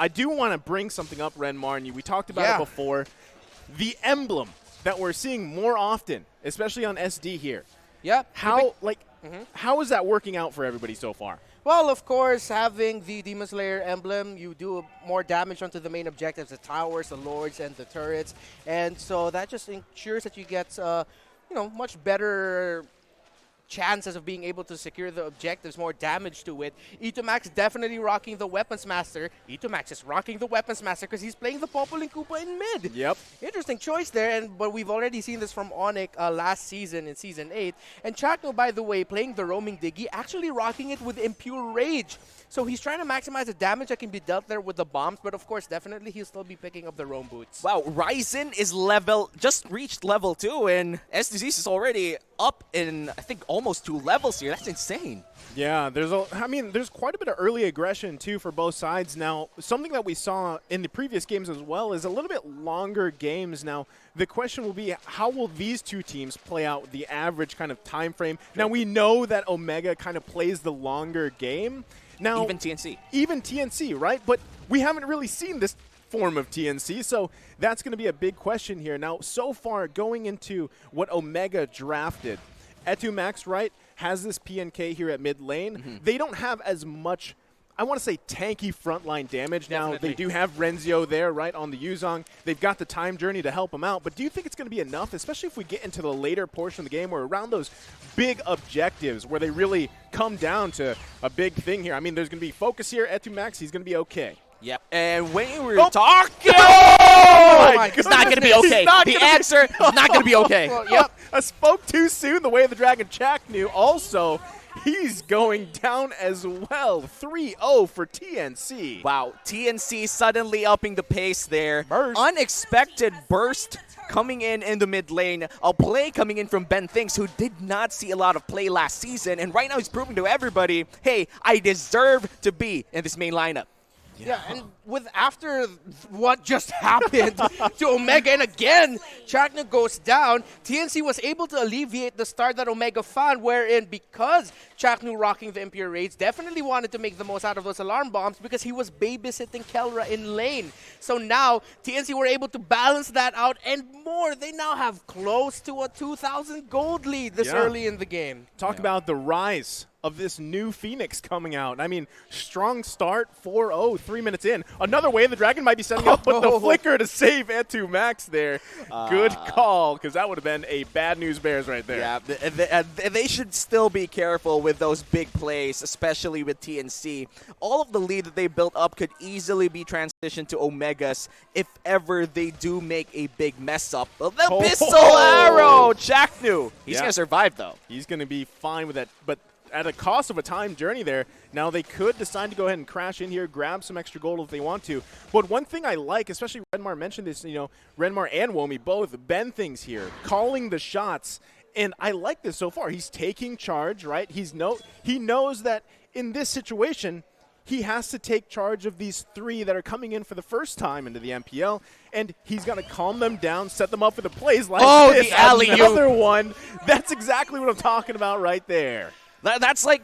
I do want to bring something up, Renmar, and we talked about it before. The emblem that we're seeing more often, especially on SD here. Yeah. How is that working out for everybody so far? Well, of course, having the Demon Slayer emblem, you do more damage onto the main objectives, the towers, the lords, and the turrets. And so that just ensures that you get, much better chances of being able to secure the objectives, more damage to it. Itomax definitely rocking the Weapons Master. Itomax is rocking the Weapons Master because he's playing the Popolin Koopa in mid. Yep. Interesting choice there, but we've already seen this from Onyx last season in Season 8. And Chakno, by the way, playing the roaming Diggy, actually rocking it with Impure Rage. So he's trying to maximize the damage that can be dealt there with the bombs, but of course, definitely he'll still be picking up the roam boots. Wow, Ryzen is just reached level 2, and SDZ is already up in, I think, almost 2 levels here. That's insane. Yeah, there's quite a bit of early aggression, too, for both sides. Now, something that we saw in the previous games as well is a little bit longer games. Now, the question will be, how will these two teams play out the average kind of time frame? Now, we know that Omega kind of plays the longer game. Now, even TNC. Even TNC, right? But we haven't really seen this form of TNC, so that's going to be a big question here. Now, so far, going into what Omega drafted, Etumax, right, has this PNK here at mid lane. They don't have as much, I want to say, tanky frontline damage. Definitely. Now, they do have Renzio there, right, on the Yuzong. They've got the time journey to help them out. But do you think it's going to be enough, especially if we get into the later portion of the game or around those big objectives where they really come down to a big thing here? I mean, there's going to be focus here. Etumax, he's going to be okay. Yep. And when we were talking, It's not going to be okay. The answer is not going to be okay. Well, yep. I spoke too soon. The way the Dragon Chak knew. Also, he's going down as well. 3-0 for TNC. Wow, TNC suddenly upping the pace there. Burst. Unexpected burst coming in the mid lane. A play coming in from Ben Thinks, who did not see a lot of play last season. And right now he's proving to everybody, hey, I deserve to be in this main lineup. Yeah, and after what just happened to Omega, and again, Chakna goes down, TNC was able to alleviate the start that Omega found, wherein because Chaknu rocking the Impure Raids definitely wanted to make the most out of those alarm bombs because he was babysitting Kelra in lane. So now, TNC were able to balance that out and more. They now have close to a 2,000 gold lead this early in the game. Talk about the rise of this new Phoenix coming out. I mean, strong start, 4-0, 3 minutes in. Another way the Dragon might be setting up, but the flicker to save Etumax there. Good call, because that would have been a bad news bears right there. Yeah, they should still be careful with those big plays, especially with TNC. All of the lead that they built up could easily be transitioned to Omegas if ever they do make a big mess up. Well, the Pistol Arrow! Chaknu! He's going to survive, though. He's going to be fine with that, but at a cost of a time journey there. Now they could decide to go ahead and crash in here, grab some extra gold if they want to. But one thing I like, especially Renmar mentioned this, Renmar and Womi both, Ben Things here, calling the shots. And I like this so far. He's taking charge, right? He knows that in this situation, he has to take charge of these 3 that are coming in for the first time into the MPL, and he's going to calm them down, set them up for the plays like this. The alley-oop. Another one. That's exactly what I'm talking about right there. That's like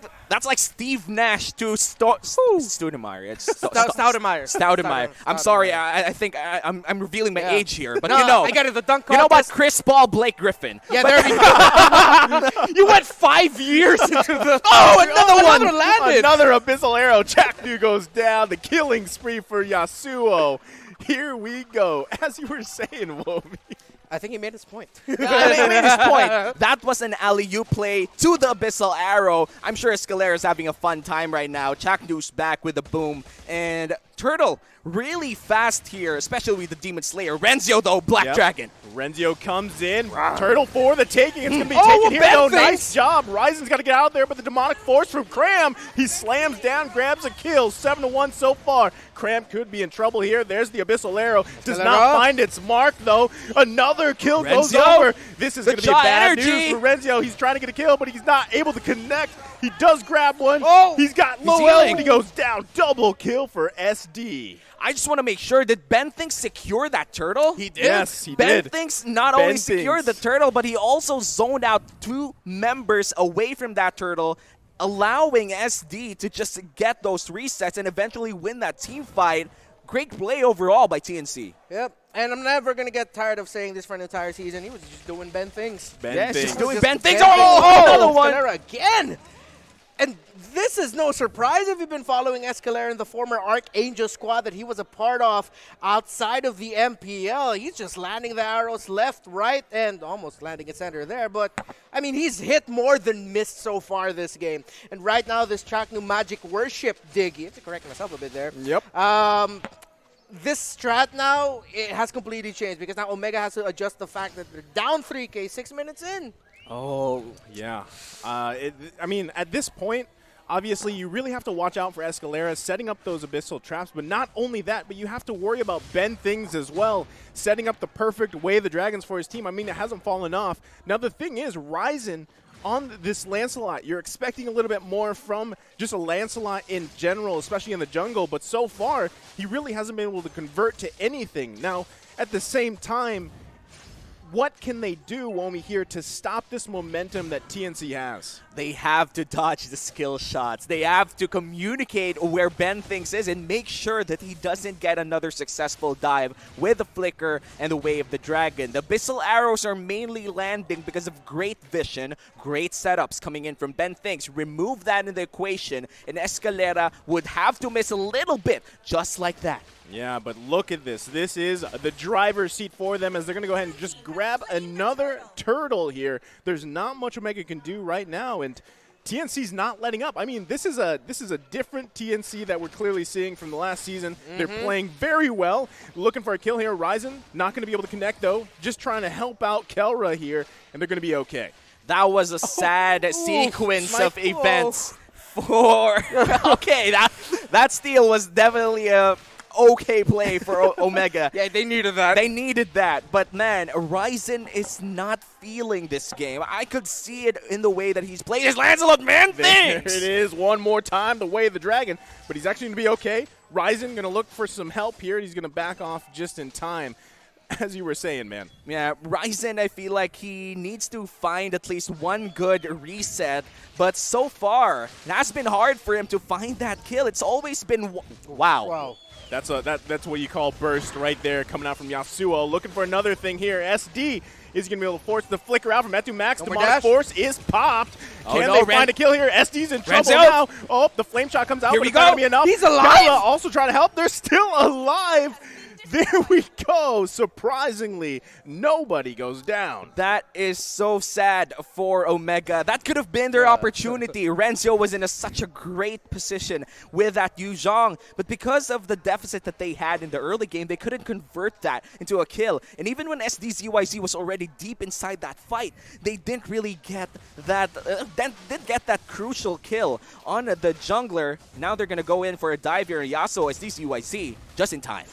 Steve Nash to Stoudemire. Stoudemire. I'm sorry. I think I'm revealing my age here, but I got it. The dunk contest. You know about Chris Paul, Blake Griffin. Yeah, there we go. You went 5 years into the. Another one. Landed. Another Abyssal Arrow. Chaknu goes down. The killing spree for Yasuo. Here we go. As you were saying, Womi. I think he made his point. He made his point. That was an alley-oop play to the Abyssal Arrow. I'm sure Escalera is having a fun time right now. Chaknu's back with a boom. And Turtle really fast here, especially with the Demon Slayer. Renzio, though, Black Dragon. Renzio comes in. Turtle for the taking. It's going to be taken here. No, nice job. Ryzen's got to get out there, but the Demonic Force from Cram. He slams down, grabs a kill. 7-1 so far. Cram could be in trouble here. There's the Abyssal Arrow. Does not find its mark, though. Another kill goes over. This is going to be bad news for Renzio. He's trying to get a kill, but he's not able to connect. He does grab one. He's got low health, and he goes down. Double kill for SD. I just want to make sure, did Ben Thinks secure that turtle? He did. Yes, he did. Ben Thinks not only secured the turtle, but he also zoned out 2 members away from that turtle, allowing SD to just get those resets and eventually win that team fight. great play overall by TNC. Yep. And I'm never going to get tired of saying this for an entire season. He was just doing Ben things. Ben things. Just doing Just Ben things. Ben Oh, another one. Escalera again. And this is no surprise if you've been following Escalera in the former Archangel squad that he was a part of outside of the MPL. He's just landing the arrows left, right, and almost landing at center there. But, I mean, he's hit more than missed so far this game. And right now, this Chaknu Magic Worship dig, you have to correct myself a bit there. Yep. This strat now, it has completely changed because now Omega has to adjust the fact that they're down 3K 6 minutes in. Oh, yeah. I mean, at this point, obviously, you really have to watch out for Escalera setting up those abyssal traps. But not only that, but you have to worry about Ben things as well, setting up the perfect way the Dragons for his team. I mean, it hasn't fallen off. Now, the thing is, Ryzen on this Lancelot, you're expecting a little bit more from just a Lancelot in general, especially in the jungle. But so far, he really hasn't been able to convert to anything. Now, at the same time, what can they do, Womi, here to stop this momentum that TNC has? They have to dodge the skill shots. They have to communicate where Ben thinks is and make sure that he doesn't get another successful dive with the Flicker and the Way of the Dragon. The Abyssal Arrows are mainly landing because of great vision, great setups coming in from Ben Thinks. Remove that in the equation, and Escalera would have to miss a little bit, just like that. Yeah, but look at this. This is the driver's seat for them as they're going to go ahead and just grab another turtle here. There's not much Omega can do right now, and TNC's not letting up. I mean, this is a different TNC that we're clearly seeing from the last season. They're playing very well. Looking for a kill here. Ryzen not going to be able to connect, though. Just trying to help out Kelra here, and they're going to be okay. That was a sad sequence of events for... Okay, that steal was definitely a... okay play for Omega. Yeah, they needed that. They needed that. But, man, Ryzen is not feeling this game. I could see it in the way that he's playing his Lancelot Man There things. it is one more time, the Way of the Dragon. But he's actually going to be okay. Ryzen going to look for some help here, and he's going to back off just in time. As you were saying, man. Yeah, Ryzen, I feel like he needs to find at least one good reset. But so far, it has been hard for him to find that kill. It's always been... Wow. That's what you call burst right there coming out from Yasuo. Looking for another thing here. SD is going to be able to force the Flicker out from Metu Max. Demonic Force is popped. Can they find a kill here? SD's in trouble now. Oh, the Flame Shot comes out. Here but we it's not go. gonna be enough. He's alive. Kala also trying to help. They're still alive. There we go. Surprisingly, nobody goes down. That is so sad for Omega. That could have been their opportunity. Renzo was in such a great position with that Yu Zhong. But because of the deficit that they had in the early game, they couldn't convert that into a kill. And even when SDZYZ was already deep inside that fight, they didn't really get that, that crucial kill on the jungler. Now they're going to go in for a dive here. Yasuo, SDZYZ, just in time.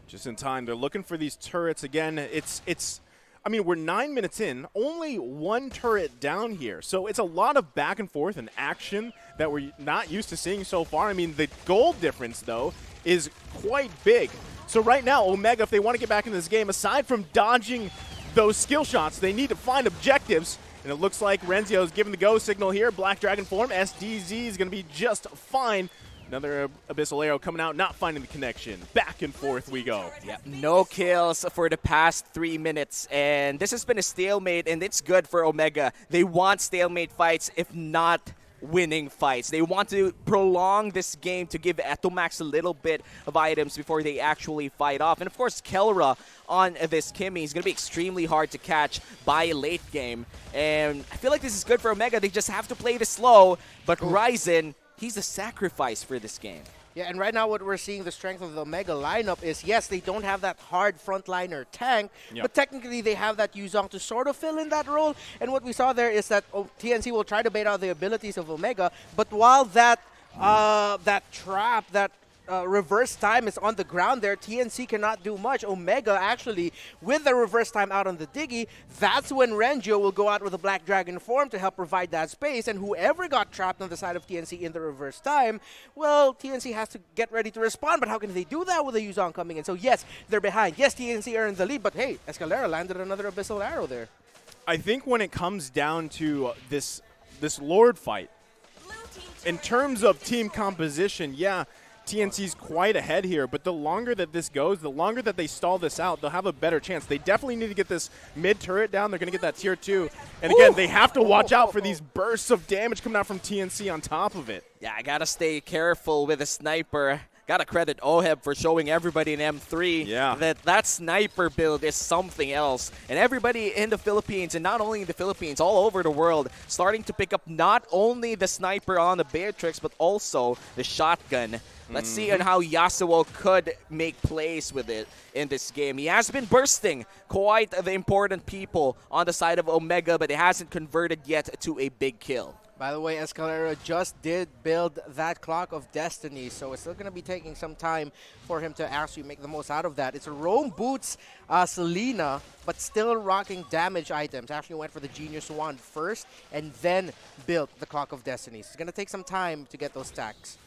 Just in time. They're looking for these turrets again. I mean, we're 9 minutes in, only one turret down here. So it's a lot of back and forth and action that we're not used to seeing so far. I mean, the goal difference, though, is quite big. So right now, Omega, if they want to get back in this game, aside from dodging those skill shots, they need to find objectives. And it looks like Renzio's giving the go signal here. Black Dragon form. SDZ is going to be just fine. Another Abyssal Arrow coming out, not finding the connection. Back and forth we go. Yeah, no kills for the past 3 minutes, and this has been a stalemate, and it's good for Omega. They want stalemate fights, if not winning fights. They want to prolong this game to give Etomax a little bit of items before they actually fight off. And of course, Kelra on this Kimmy is going to be extremely hard to catch by late game. And I feel like this is good for Omega. They just have to play this slow, but Ryzen... he's a sacrifice for this game. Yeah, and right now what we're seeing the strength of the Omega lineup is, yes, they don't have that hard frontliner tank, but technically they have that Yu Zhong to sort of fill in that role. And what we saw there is that TNC will try to bait out the abilities of Omega, but while that trap, that reverse time is on the ground there, TNC cannot do much. Omega actually, with the reverse time out on the Diggy, that's when Renjo will go out with a Black Dragon form to help provide that space, and whoever got trapped on the side of TNC in the reverse time, well, TNC has to get ready to respond, but how can they do that with a Yu Zhong coming in? So yes, they're behind. Yes, TNC are in the lead, but hey, Escalera landed another Abyssal Arrow there. I think when it comes down to this Lord fight, in terms of team composition, yeah, TNC's quite ahead here, but the longer that this goes, the longer that they stall this out, they'll have a better chance. They definitely need to get this mid turret down. They're going to get that tier 2. And again, they have to watch out for these bursts of damage coming out from TNC on top of it. Yeah, I gotta stay careful with a sniper. Gotta credit Oheb for showing everybody in M3 that sniper build is something else. And everybody in the Philippines, and not only in the Philippines, all over the world, starting to pick up not only the sniper on the Beatrix, but also the shotgun. Let's see on how Yasuo could make plays with it in this game. He has been bursting quite the important people on the side of Omega, but it hasn't converted yet to a big kill. By the way, Escalera just did build that Clock of Destiny, so it's still going to be taking some time for him to actually make the most out of that. It's a Roam Boots Selena, but still rocking damage items. Actually went for the Genius Wand first and then built the Clock of Destiny. So it's going to take some time to get those stacks.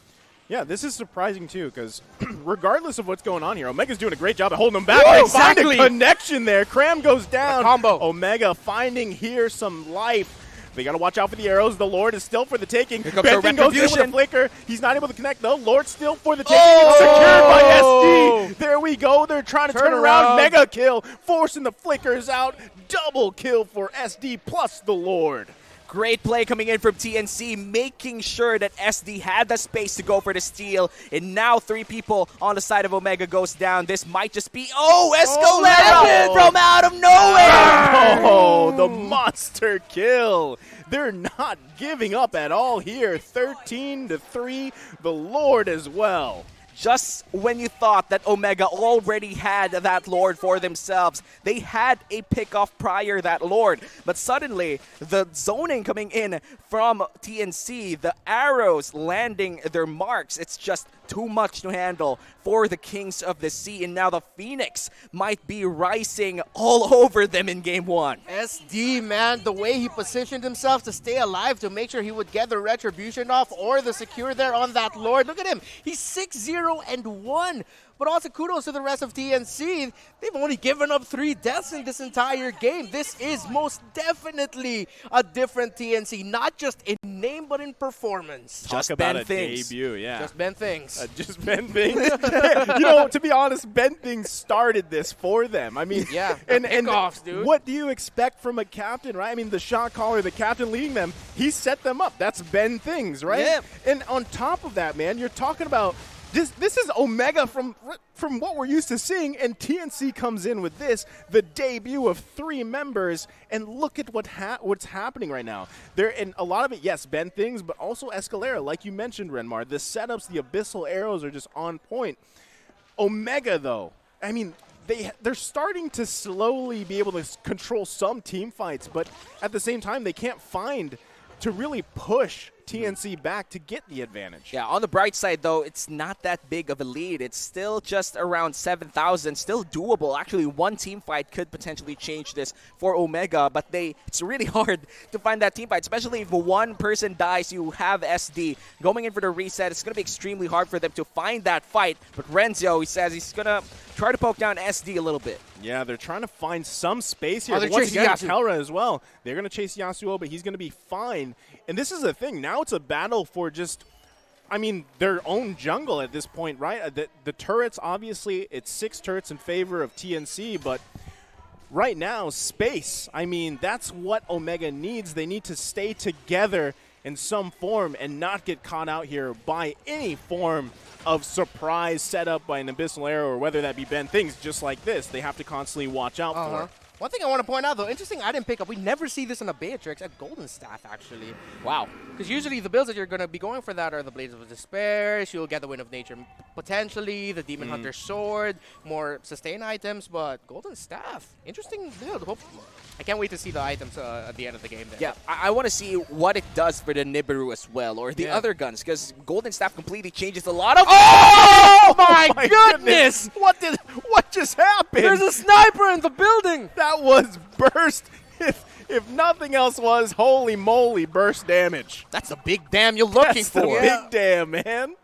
Yeah, this is surprising, too, because regardless of what's going on here, Omega's doing a great job of holding them back. Woo, They find a connection there. Cram goes down. A combo. Omega finding here some life. They got to watch out for the arrows. The Lord is still for the taking. Here comes the Benton goes in with a retribution. flicker. He's not able to connect, though. Lord still for the taking. It's secured by SD. There we go. They're trying to turn around. Mega kill. Forcing the flickers out. Double kill for SD plus the Lord. Great play coming in from TNC, making sure that SD had the space to go for the steal. And now 3 people on the side of Omega goes down. This might just be, Escalera from out of nowhere! Oh, the monster kill. They're not giving up at all here. 13-3, the Lord as well. Just when you thought that Omega already had that Lord for themselves, they had a pick-off prior that Lord. But suddenly, the zoning coming in from TNC, the arrows landing their marks, it's just too much to handle for the Kings of the Sea. And now the Phoenix might be rising all over them in Game 1. SD, man, the way he positioned himself to stay alive, to make sure he would get the retribution off or the secure there on that Lord. Look at him. He's 6-0-1. But also kudos to the rest of TNC. They've only given up 3 deaths in this entire game. This is most definitely a different TNC, not just in name but in performance. Just Talk about Ben a Things. debut, yeah. Just Ben Things. Just Ben Things. You know, to be honest, Ben Things started this for them. I mean, Yeah, and kickoffs, dude. what do you expect from a captain, right? I mean, the shot caller, the captain leading them, he set them up. That's Ben Things, right? Yeah. And on top of that, man, you're talking about this is Omega from what we're used to seeing, and TNC comes in with this, the debut of 3 members, and look at what's happening right now. There, and a lot of it, yes, Ben Things, but also Escalera, like you mentioned, Renmar. The setups, the abyssal arrows are just on point. Omega, though, I mean, they're starting to slowly be able to control some team fights, but at the same time, they can't find to really push TNC back to get the advantage. Yeah, on the bright side, though, it's not that big of a lead. It's still just around 7,000, still doable. Actually, one team fight could potentially change this for Omega, but it's really hard to find that team fight, especially if one person dies, you have SD. Going in for the reset, it's going to be extremely hard for them to find that fight, but Renzo, he says he's going to try to poke down SD a little bit. Yeah, they're trying to find some space here. Oh, they're But once chasing again, Yasuo. Kelra as well. They're going to chase Yasuo, but he's going to be fine. And this is the thing. Now it's a battle for just, I mean, their own jungle at this point, right? The turrets, obviously, it's 6 turrets in favor of TNC, but right now, space. I mean, that's what Omega needs. They need to stay together in some form and not get caught out here by any form of surprise set up by an abyssal arrow, or whether that be Ben Things just like this. They have to constantly watch out for. One thing I want to point out, though, interesting I didn't pick up, we never see this in a Beatrix at Golden Staff, actually. Wow. Because usually the builds that you're going to be going for that are the Blades of Despair, you'll get the Wind of Nature, potentially, the Demon Hunter Sword, more sustain items, but Golden Staff, interesting build. I can't wait to see the items at the end of the game there. Yeah, I want to see what it does for the Nibiru as well, or the other guns, because Golden Staff completely changes a lot of... Oh my goodness! What just happened? There's a sniper in the building! That was burst. If nothing else was, holy moly, burst damage. That's a big damn you're looking That's for. the big damn, man.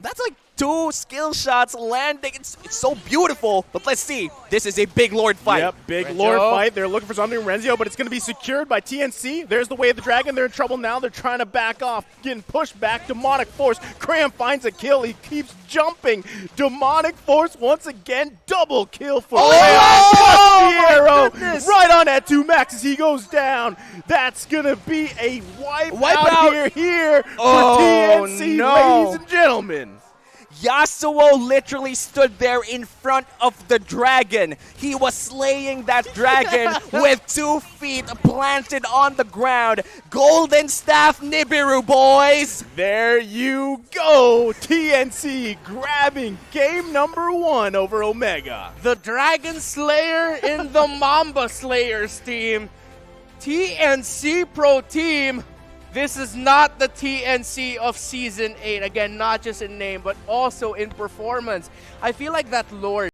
That's like 2 skill shots landing. It's so beautiful. But let's see. This is a big Lord fight. Yep, big Renzo. Lord fight. They're looking for something Renzio, but it's going to be secured by TNC. There's the way of the dragon. They're in trouble now. They're trying to back off, getting pushed back. Demonic Force. Cram finds a kill. He keeps jumping. Demonic Force once again. Double kill for Cram. my Arrow goodness. right on that 2 max as he goes down. That's going to be a wipeout here for TNC, no. ladies and gentlemen. Yasuo literally stood there in front of the dragon. He was slaying that dragon with 2 feet planted on the ground. Golden Staff Nibiru, boys! There you go. TNC grabbing game number 1 over Omega. The Dragon Slayer in the Mamba Slayers team. TNC Pro Team. This is not the TNC of Season 8. Again, not just in name, but also in performance. I feel like that Lord